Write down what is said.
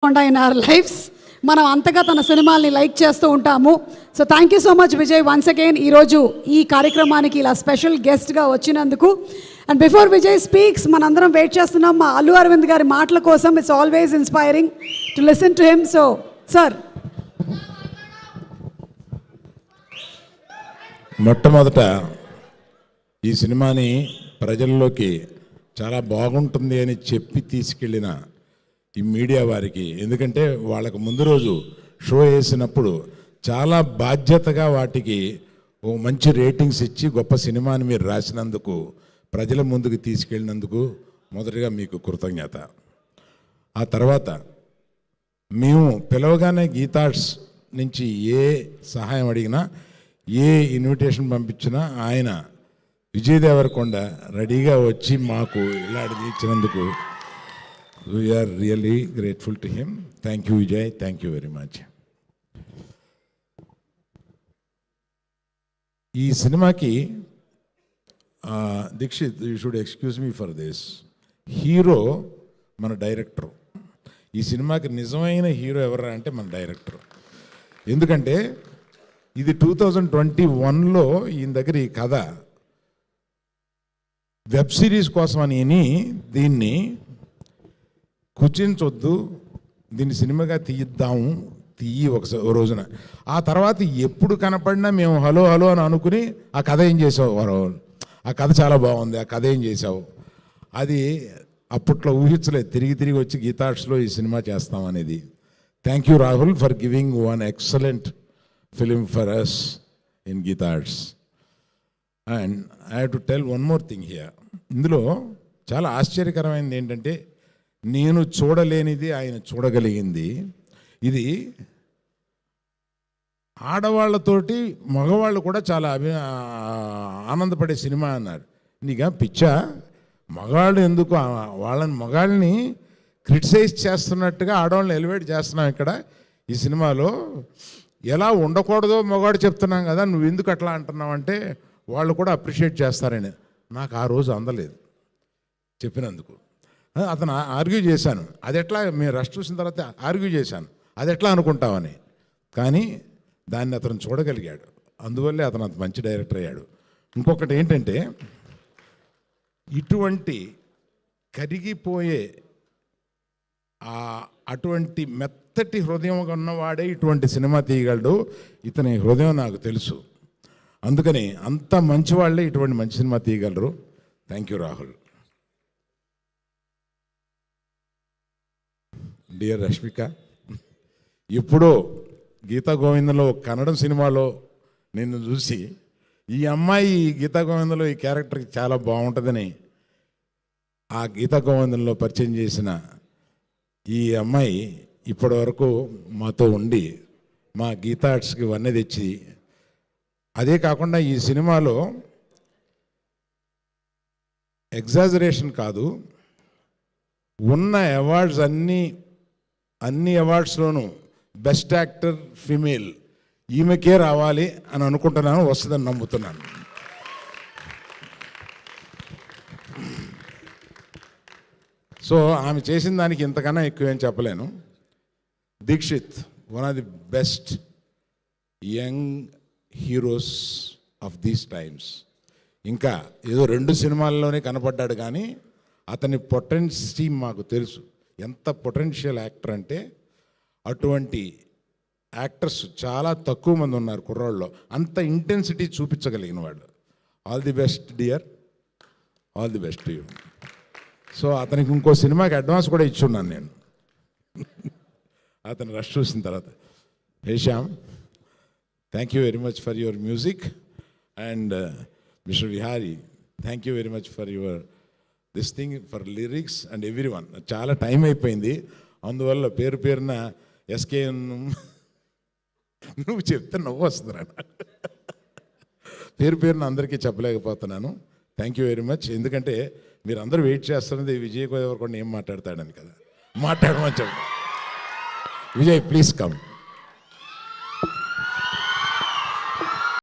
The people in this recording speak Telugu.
ఇన్ అవర్ లైఫ్స్ మనం అంతగా తన సినిమాల్ని లైక్ చేస్తూ ఉంటాము. So thank you so much Vijay once again ఈరోజు ఈ కార్యక్రమానికి ఇలా స్పెషల్ గెస్ట్గా వచ్చినందుకు. అండ్ బిఫోర్ విజయ్ స్పీక్స్ మనందరం వెయిట్ చేస్తున్నాం మా అల్లు అరవింద్ గారి మాటల కోసం. It's always inspiring to listen to him. So sir, మొట్టమొదట ఈ సినిమాని ప్రజల్లోకి చాలా బాగుంటుంది అని చెప్పి తీసుకెళ్ళిన ఈ మీడియా వారికి, ఎందుకంటే వాళ్ళకు ముందు రోజు షో వేసినప్పుడు చాలా బాధ్యతగా వాటికి ఓ మంచి రేటింగ్స్ ఇచ్చి గొప్ప సినిమాని మీరు రాసినందుకు, ప్రజల ముందుకు తీసుకెళ్ళినందుకు మొదటిగా మీకు కృతజ్ఞత. ఆ తర్వాత మేము పిలవగానే గీతార్ట్స్ నుంచి ఏ సహాయం అడిగినా, ఏ ఇన్విటేషన్ పంపించినా ఆయన విజయ్ దేవరకొండ రెడీగా వచ్చి మాకు ఇలా ఇచ్చినందుకు we are really grateful to him. Thank you Vijay, thank you very much. ఈ సినిమాకి Dikshith, you should excuse me for this, hero మన డైరెక్టర్. ఈ సినిమాకి నిజమైన హీరో ఎవరా అంటే మన డైరెక్టర్. ఎందుకంటే ఇది 2021లో ఈయన దగ్గర ఈ కథ వెబ్ సిరీస్ కోసం అని దీన్ని కుచించొద్దు, దీన్ని సినిమాగా తీయి ఒక రోజున. ఆ తర్వాత ఎప్పుడు కనపడినా మేము హలో హలో అని అనుకుని ఆ కథ ఏం చేసావు, ఆ కథ చాలా బాగుంది, ఆ కథ ఏం చేసావు, అది అప్పట్లో ఊహించలేదు. తిరిగి వచ్చి గీతార్ట్స్లో ఈ సినిమా చేస్తాం అనేది. Thank you Rahul for giving one excellent film for us in Geetha Arts. And I have to tell one more thing here. ఇందులో చాలా ఆశ్చర్యకరమైనది ఏంటంటే, నేను చూడలేనిది ఆయన చూడగలిగింది. ఇది ఆడవాళ్ళతోటి మగవాళ్ళు కూడా చాలా ఆనందపడే సినిమా అన్నారు. నీకా పిచ్చా, మగాళ్ళు ఎందుకు మగాళ్ళని క్రిటిసైజ్ చేస్తున్నట్టుగా ఆడవాళ్ళని ఎలివేట్ చేస్తున్నాం ఇక్కడ ఈ సినిమాలో. ఎలా ఉండకూడదో మగవాడు చెప్తున్నాం కదా, నువ్వు ఎందుకు అట్లా అంటున్నావు అంటే వాళ్ళు కూడా అప్రిషియేట్ చేస్తారని. నాకు ఆ రోజు అందలేదు చెప్పినందుకు. అతను ఆర్గ్యూ చేశాను, అది ఎట్లా, మేము రష్ చూసిన తర్వాత ఆర్గ్యూ చేశాను, అది ఎట్లా అనుకుంటామని. కానీ దాన్ని అతను చూడగలిగాడు, అందువల్లే అతను అంత మంచి డైరెక్టర్ అయ్యాడు. ఇంకొకటి ఏంటంటే, ఇటువంటి కరిగిపోయే అటువంటి మెత్తటి హృదయం ఉన్నవాడే ఇటువంటి సినిమా తీయగలడు. ఇతని హృదయం నాకు తెలుసు, అందుకని అంత మంచి వాళ్ళే ఇటువంటి మంచి సినిమా తీయగలరు. Thank you Rahul. Dear Rashmika, ఎప్పుడో గీతా గోవిందంలో కన్నడం సినిమాలో నిన్ను చూసి ఈ అమ్మాయి గీతా గోవిందంలో ఈ క్యారెక్టర్కి చాలా బాగుంటుందని ఆ గీతా గోవిందంలో పరిచయం చేసిన ఈ అమ్మాయి ఇప్పటి వరకు మాతో ఉండి మా గీతార్ట్స్కి వన్నె తెచ్చి, అదే కాకుండా ఈ సినిమాలో ఎగ్జాజరేషన్ కాదు, ఉన్న అవార్డ్స్ అన్ని అవార్డ్స్లోనూ బెస్ట్ యాక్టర్ ఫీమేల్ ఈమెకే రావాలి అని అనుకుంటున్నాను, వస్తుందని నమ్ముతున్నాను. సో ఆమె చేసిన దానికి ఇంతకన్నా ఎక్కువేం చెప్పలేను. Dikshith, one of the best young heroes of these times. ఇంకా ఏదో 2 సినిమాల్లోనే కనపడ్డాడు, కానీ అతని పొటెన్సీ మాకు తెలుసు. ఎంత పొటెన్షియల్ యాక్టర్ అంటే, అటువంటి యాక్టర్స్ చాలా తక్కువ మంది ఉన్నారు కుర్రాళ్ళలో, అంత ఇంటెన్సిటీ చూపించగలిగిన వాడు. All the best dear, all the best you. So అతనికి ఇంకో సినిమాకి అడ్వాన్స్ కూడా ఇచ్చున్నాను నేను అతను రష్ చూసిన తర్వాత. Hesham, thank you very much for your music. And mister Vihari, thank you very much for your this thing, for lyrics and every one. చాలా టైం అయిపోయింది, అందువల్ల పేరున ఎస్కే నువ్వు చెప్తే నవ్వు వస్తుందిరా, పేరున అందరికీ చెప్పలేకపోతున్నాను. Thank you very much. ఎందుకంటే మీరు అందరూ వెయిట్ చేస్తున్నది విజయ్ దేవరకొండ ఏం మాట్లాడతాడని కదా, మాట్లాడమని చెప్పు. Vijay please come.